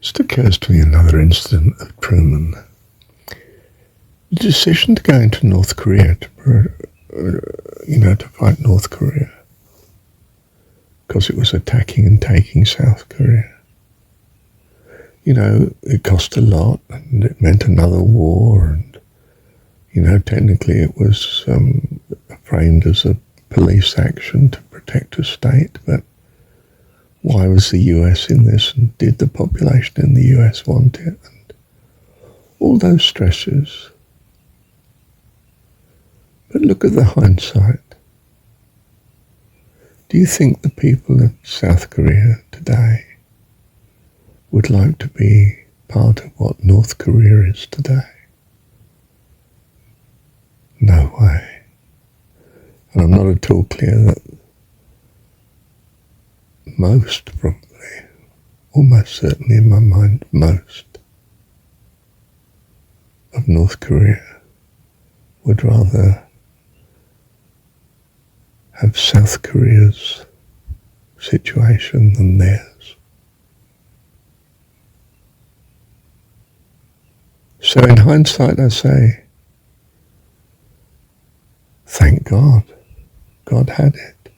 Just occurs to me another incident of Truman. The decision to go into North Korea to fight North Korea because it was attacking and taking South Korea. It cost a lot and it meant another war, and technically it was framed as a police action to protect a state, but why was the US in this, and did the population in the US want it, and all those stresses. But look at the hindsight. Do you think the people of South Korea today would like to be part of what North Korea is today? No way. And I'm not at all clear that most, probably, almost certainly in my mind, most of North Korea would rather have South Korea's situation than theirs. So in hindsight I say, thank God, God had it,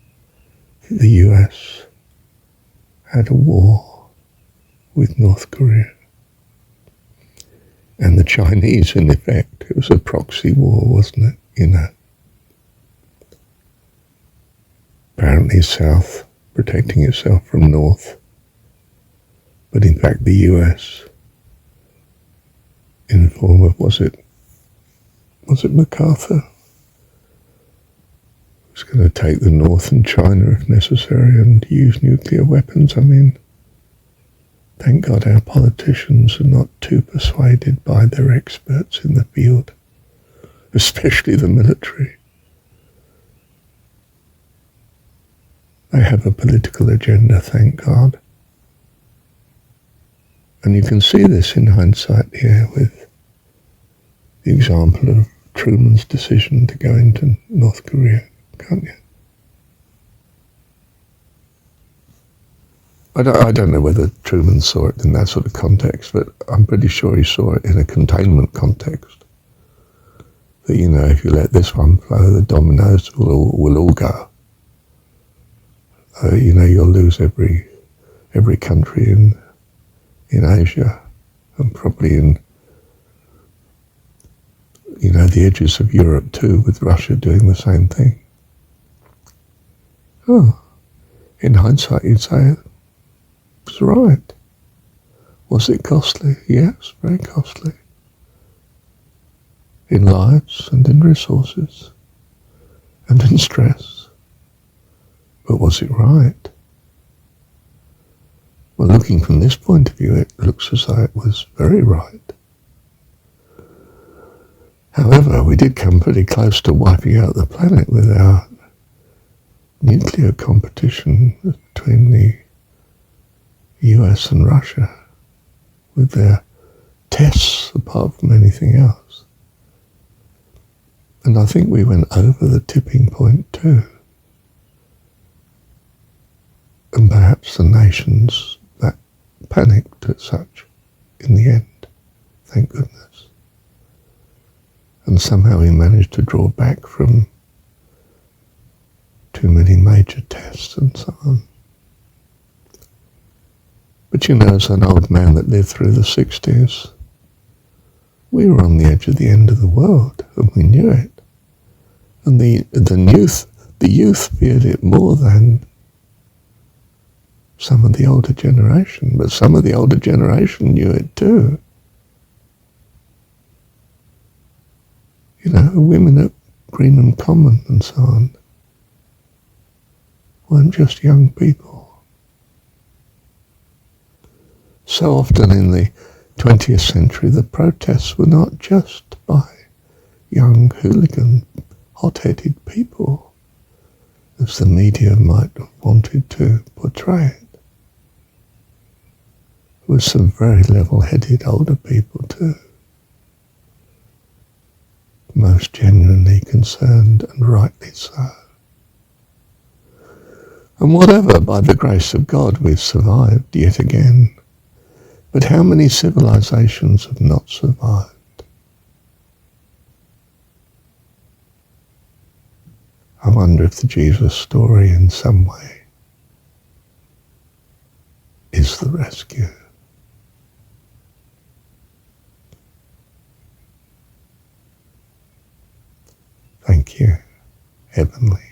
that the US had a war with North Korea. And the Chinese, in effect, it was a proxy war, wasn't it? Apparently South protecting itself from North, but in fact the US, in the form of, was it MacArthur, was going to take the North and China if necessary and use nuclear weapons. I mean, thank God our politicians are not too persuaded by their experts in the field, especially the military. They have a political agenda, thank God. And you can see this in hindsight here with the example of Truman's decision to go into North Korea, can't you? I don't know whether Truman saw it in that sort of context, but I'm pretty sure he saw it in a containment context. That, if you let this one flow, the dominoes will all go. You'll lose every country in Asia, and probably in the edges of Europe too, with Russia doing the same thing. In hindsight you'd say it was right. Was it costly? Yes, very costly. In lives and in resources and in stress. But was it right? Well, looking from this point of view, it looks as though it was very right. However, we did come pretty close to wiping out the planet with our nuclear competition between the US and Russia, with their tests apart from anything else. And I think we went over the tipping point too. And perhaps the nations that panicked as such in the end, thank goodness. And somehow we managed to draw back from too many major tests and so on. But as an old man that lived through the 60s, we were on the edge of the end of the world, and we knew it. And the youth feared it more than some of the older generation, but some of the older generation knew it too. Women at Greenham Common and so on weren't just young people. So often in the 20th century, the protests were not just by young hooligan, hot-headed people, as the media might have wanted to portray it. There were some very level-headed older people too, most genuinely concerned, and rightly so. And whatever, by the grace of God, we've survived yet again But how many civilizations have not survived? I wonder if the Jesus story in some way is the rescue. Thank you, Heavenly.